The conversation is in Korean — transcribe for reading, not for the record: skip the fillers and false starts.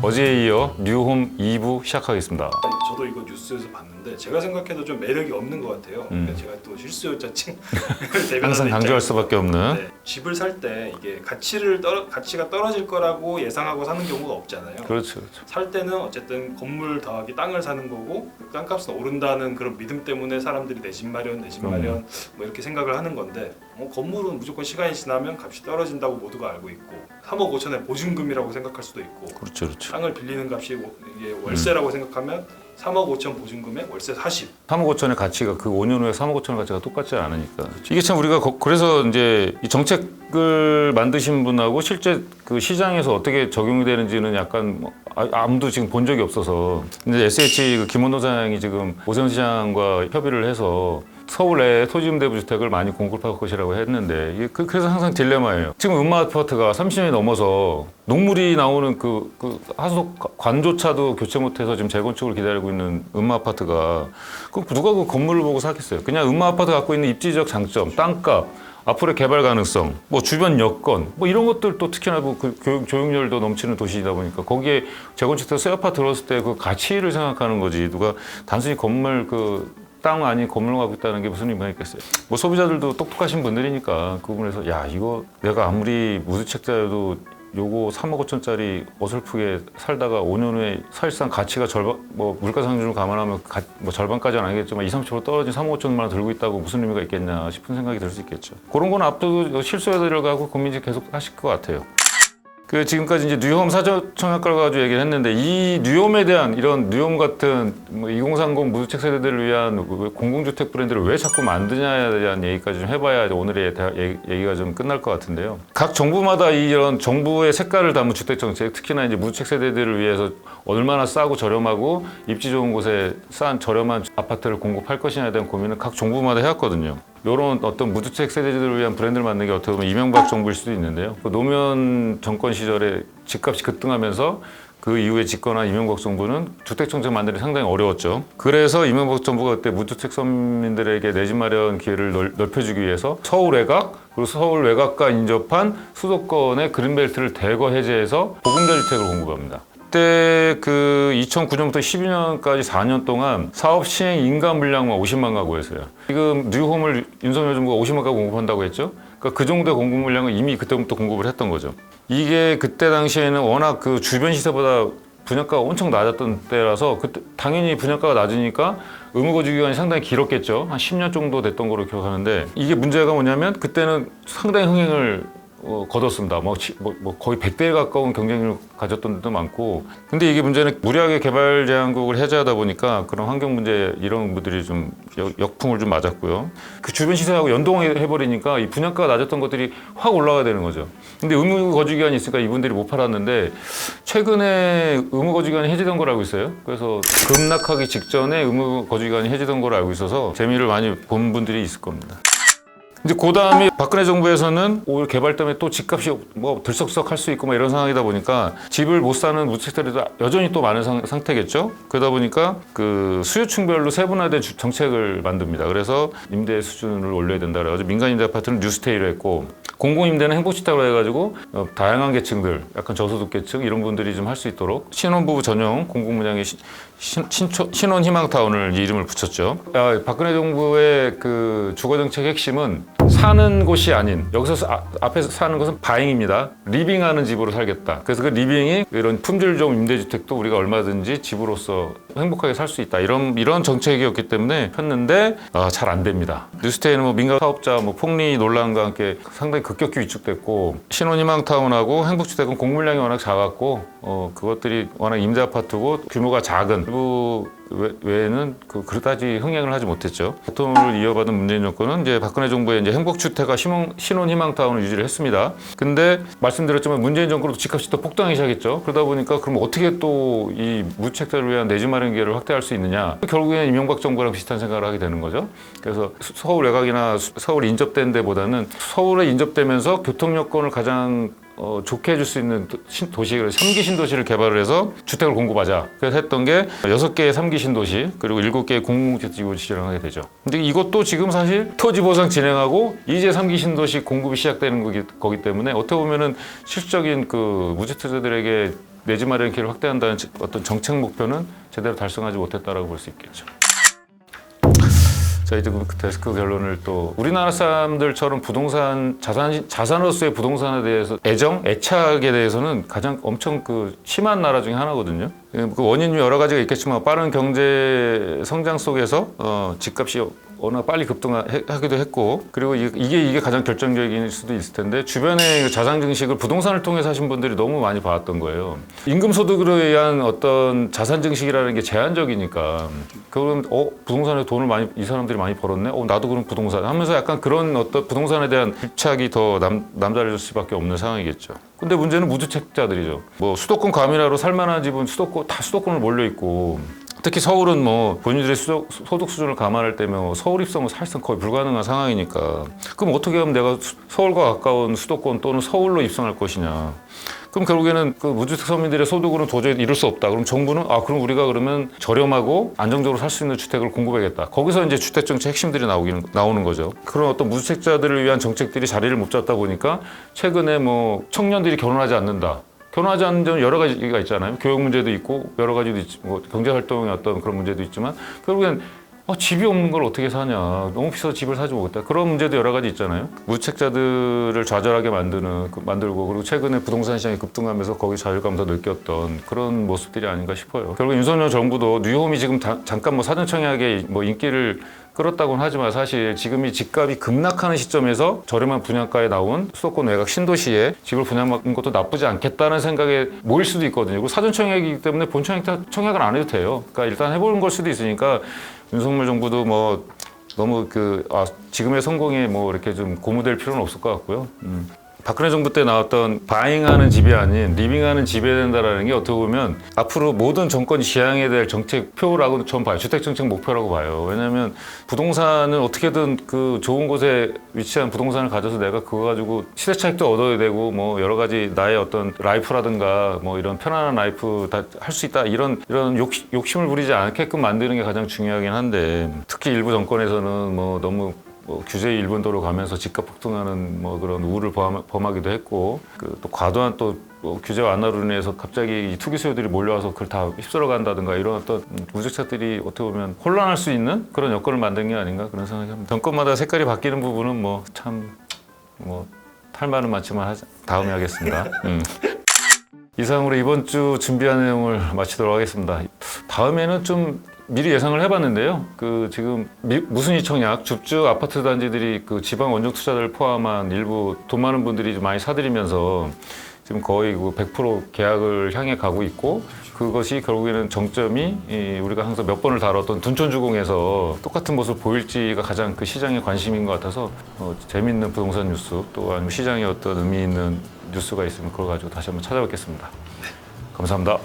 어제에 이어 뉴홈 2부 시작하겠습니다. 저도 이거 뉴스에서 봤는데 제가 생각해도 좀 매력이 없는 것 같아요. 그러니까 제가 또 실수요자층 항상 강조할 수밖에 없는. 네, 집을 살 때 이게 가치가 떨어질 거라고 예상하고 사는 경우가 없잖아요. 그렇죠. 살 때는 어쨌든 건물 더하기 땅을 사는 거고 땅값은 오른다는 그런 믿음 때문에 사람들이 내 집 마련 뭐 이렇게 생각을 하는 건데 건물은 무조건 시간이 지나면 값이 떨어진다고 모두가 알고 있고 3억 5천의 보증금이라고 생각할 수도 있고 그렇죠. 땅을 빌리는 값이 이게 월세라고 생각하면 3억 5천 보증금에 월세 40. 3억 5천의 가치가 그 5년 후에 3억 5천의 가치가 똑같지 않으니까 이게 참 우리가 그래서 이제 이 정책을 만드신 분하고 실제 그 시장에서 어떻게 적용이 되는지는 약간 아무도 지금 본 적이 없어서 근데 SH 그 김원노 사장이 지금 오세훈 시장과 협의를 해서 서울에 토지임대부 주택을 많이 공급할 것이라고 했는데 이게 그래서 항상 딜레마예요. 지금 음마 아파트가 30년이 넘어서 녹물이 나오는 그 하속 관조차도 교체 못해서 지금 재건축을 기다리고 있는 음마 아파트가 누가 그 건물을 보고 사겠어요? 그냥 음마 아파트 갖고 있는 입지적 장점, 땅값, 앞으로의 개발 가능성, 뭐 주변 여건, 뭐 이런 것들도 특히나 그 교육열도 넘치는 도시이다 보니까 거기에 재건축해서 새 아파트 들어왔을 때 그 가치를 생각하는 거지 누가 단순히 건물 땅 아닌 건물 갖고 있다는 게 무슨 의미가 있겠어요. 뭐 소비자들도 똑똑하신 분들이니까 그 부분에서 야 이거 내가 아무리 무주택자여도 요거 3억 5천짜리 어설프게 살다가 5년 후에 사실상 가치가 절반 뭐 물가 상승을 감안하면 뭐 절반까지는 아니겠지만 20-30% 떨어진 3억 5천만 원 들고 있다고 무슨 의미가 있겠냐 싶은 생각이 들 수 있겠죠. 그런 건 앞으로 실수에 들어가고 고민이 계속 하실 것 같아요. 그 지금까지 이제 뉴홈 사전청약을 가지고 얘기를 했는데 이 뉴홈에 대한 이런 뉴홈 같은 뭐 2030 무주택 세대들을 위한 공공주택 브랜드를 왜 자꾸 만드냐에 대한 얘기까지 좀 해봐야 오늘의 얘기가 좀 끝날 것 같은데요. 각 정부마다 이런 정부의 색깔을 담은 주택 정책, 특히나 이제 무주택 세대들을 위해서 얼마나 싸고 저렴하고 입지 좋은 곳에 싼 저렴한 아파트를 공급할 것이냐에 대한 고민은 각 정부마다 해왔거든요. 이런 어떤 무주택 세대들을 위한 브랜드를 만드는 게 어떻게 보면 이명박 정부일 수도 있는데요. 그 노무현 정권 시절에 집값이 급등하면서 그 이후에 집권한 이명박 정부는 주택 정책 만들기 상당히 어려웠죠. 그래서 이명박 정부가 그때 무주택 서민들에게 내 집 마련 기회를 넓혀주기 위해서 서울 외곽 그리고 서울 외곽과 인접한 수도권의 그린벨트를 대거 해제해서 보금자 주택을 공급합니다. 그때 그 2009년부터 12년까지 4년 동안 사업 시행 인가 물량만 50만 가구였어요. 지금 뉴홈을 윤석열 정부가 50만 가구 공급한다고 했죠. 그러니까 그 정도의 공급 물량을 이미 그때부터 공급을 했던 거죠. 이게 그때 당시에는 워낙 그 주변 시세보다 분양가가 엄청 낮았던 때라서 그때 당연히 분양가가 낮으니까 의무 거주 기간이 상당히 길었겠죠. 한 10년 정도 됐던 걸로 기억하는데 이게 문제가 뭐냐면 그때는 상당히 흥행을 거뒀습니다. 뭐 거의 100대에 가까운 경쟁력을 가졌던 데도 많고. 근데 이게 문제는 무리하게 개발 제한국을 해제하다 보니까 그런 환경 문제 이런 분들이 좀 역풍을 좀 맞았고요. 그 주변 시세하고 연동해버리니까 이 분양가가 낮았던 것들이 확 올라가야 되는 거죠. 근데 의무 거주 기간이 있으니까 이분들이 못 팔았는데 최근에 의무 거주 기간이 해제된 걸 알고 있어요. 그래서 급락하기 직전에 의무 거주 기간이 해제된 걸 알고 있어서 재미를 많이 본 분들이 있을 겁니다. 이제 그 다음에 박근혜 정부에서는 오히려 개발 때문에 또 집값이 뭐 들썩썩할 수 있고 뭐 이런 상황이다 보니까 집을 못 사는 무주택자들도 여전히 또 많은 상태겠죠. 그러다 보니까 그 수요층별로 세분화된 정책을 만듭니다. 그래서 임대 수준을 올려야 된다 그래가지고 민간 임대 아파트는 뉴스테이로 했고 공공임대는 행복주택으로 해가지고 다양한 계층들, 약간 저소득 계층 이런 분들이 좀 할 수 있도록 신혼부부 전용 공공분양의 신혼희망타운을 이름을 붙였죠. 박근혜 정부의 그 주거정책 핵심은 사는 곳이 아닌 여기서 앞에서 사는 것은 바잉입니다. 리빙하는 집으로 살겠다. 그래서 그 리빙이 이런 품질 좋은 임대주택도 우리가 얼마든지 집으로서 행복하게 살 수 있다. 이런 정책이었기 때문에 폈는데 잘 안 됩니다. 뉴스테이는 뭐 민간 사업자 폭리 논란과 함께 상당히 급격히 위축됐고 신혼희망타운하고 행복주택은 공급량이 워낙 작았고 그것들이 워낙 임대 아파트고 규모가 작은 일부 외에는 그다지 흥행을 하지 못했죠. 바톤을 이어받은 문재인 정권은 이제 박근혜 정부의 이제 행복주택과 신혼희망타운을 유지를 했습니다. 근데 말씀드렸지만 문재인 정권으로 집값이 또 폭등하기 시작했죠. 그러다 보니까 그럼 어떻게 또 이 무주택자를 위한 내 집 마련 기회를 확대할 수 있느냐? 결국에는 이명박 정부랑 비슷한 생각을 하게 되는 거죠. 그래서 서울 외곽이나 서울 인접된 데보다는 서울에 인접되면서 교통 여건을 가장 좋게 해줄 수 있는 도시, 3기 신도시를 개발을 해서 주택을 공급하자. 그래서 했던 게 6개의 3기 신도시 그리고 7개의 공공주택지구 지정을 하게 되죠. 근데 이것도 지금 사실 토지 보상 진행하고 이제 3기 신도시 공급이 시작되는 거기 때문에 어떻게 보면은 실질적인 그 무주택자들에게 내 집 마련 기회를 확대한다는 어떤 정책 목표는 제대로 달성하지 못했다라고 볼 수 있겠죠. 자, 이제 그 데스크 결론을 또 우리나라 사람들처럼 부동산 자산으로서의 부동산에 대해서 애착에 대해서는 가장 엄청 그 심한 나라 중에 하나거든요. 그 원인이 여러 가지가 있겠지만 빠른 경제 성장 속에서 집값이 워낙 빨리 급등하기도 했고 그리고 이게 가장 결정적인 수도 있을 텐데 주변에 자산 증식을 부동산을 통해서 하신 분들이 너무 많이 봐왔던 거예요. 임금 소득으로 의한 어떤 자산 증식이라는 게 제한적이니까 그럼 부동산에 돈을 이 사람들이 많이 벌었네. 나도 그럼 부동산 하면서 약간 그런 어떤 부동산에 대한 집착이 더 남다를 수밖에 없는 상황이겠죠. 근데 문제는 무주택자들이죠. 뭐 수도권 과밀화로 살만한 집은 수도권을 몰려 있고. 특히 서울은 뭐 본인들의 소득 수준을 감안할 때면 서울 입성은 사실상 거의 불가능한 상황이니까 그럼 어떻게 하면 내가 서울과 가까운 수도권 또는 서울로 입성할 것이냐. 그럼 결국에는 그 무주택 서민들의 소득으로는 도저히 이룰 수 없다. 그럼 정부는 그럼 우리가 그러면 저렴하고 안정적으로 살 수 있는 주택을 공급하겠다. 거기서 이제 주택 정책 핵심들이 나오는 거죠. 그런 어떤 무주택자들을 위한 정책들이 자리를 못 잡다 보니까 최근에 뭐 청년들이 결혼하지 않는다. 결혼하지 않는 점은 여러 가지가 있잖아요. 교육 문제도 있고 여러 가지도 있고 뭐 경제 활동의 어떤 그런 문제도 있지만 결국엔 집이 없는 걸 어떻게 사냐. 너무 비싸서 집을 사지 못했다. 그런 문제도 여러 가지 있잖아요. 무주택자들을 좌절하게 만들고 그리고 최근에 부동산 시장이 급등하면서 거기 자율감을 더 느꼈던 그런 모습들이 아닌가 싶어요. 결국 윤석열 정부도 뉴홈이 지금 잠깐 뭐 사전청약에 뭐 인기를 끌었다고는 하지만 사실 지금 이 집값이 급락하는 시점에서 저렴한 분양가에 나온 수도권 외곽 신도시에 집을 분양받는 것도 나쁘지 않겠다는 생각에 모일 수도 있거든요. 그리고 사전청약이기 때문에 본청약을 안 해도 돼요. 그러니까 일단 해보는 걸 수도 있으니까 윤석열 정부도 뭐 너무 지금의 성공에 뭐 이렇게 좀 고무될 필요는 없을 것 같고요. 박근혜 정부 때 나왔던 바잉하는 집이 아닌 리빙하는 집이 된다라는 게 어떻게 보면 앞으로 모든 정권이 지향해야 될 정책표라고 저는 봐요. 주택정책 목표라고 봐요. 왜냐하면 부동산은 어떻게든 그 좋은 곳에 위치한 부동산을 가져서 내가 그거 가지고 시대 차익도 얻어야 되고 뭐 여러 가지 나의 어떤 라이프라든가 뭐 이런 편안한 라이프 다 할 수 있다 이런 욕심을 부리지 않게끔 만드는 게 가장 중요하긴 한데 특히 일부 정권에서는 뭐 너무 규제의 일본도로 가면서 집값 폭등하는 뭐 그런 우를 범하기도 했고 또 과도한 규제 완화로 인해서 갑자기 이 투기 수요들이 몰려와서 그걸 다 휩쓸어 간다든가 이런 어떤 무주택자들이 어떻게 보면 혼란할 수 있는 그런 여건을 만든 게 아닌가 그런 생각이 합니다. 정권마다 색깔이 바뀌는 부분은 뭐 참 할 말은 많지만 다음에 하겠습니다. 이상으로 이번 주 준비한 내용을 마치도록 하겠습니다. 다음에는 좀 미리 예상을 해봤는데요. 지금 무순위 청약, 줍줍 아파트 단지들이 지방 원정 투자자를 포함한 일부 돈 많은 분들이 좀 많이 사들이면서 지금 거의 100% 계약을 향해 가고 있고 그것이 결국에는 정점이 우리가 항상 몇 번을 다뤘던 둔촌주공에서 똑같은 모습을 보일지가 가장 그 시장의 관심인 것 같아서 재미있는 부동산 뉴스 또 아니면 시장에 어떤 의미 있는 뉴스가 있으면 그걸 가지고 다시 한번 찾아뵙겠습니다. 감사합니다.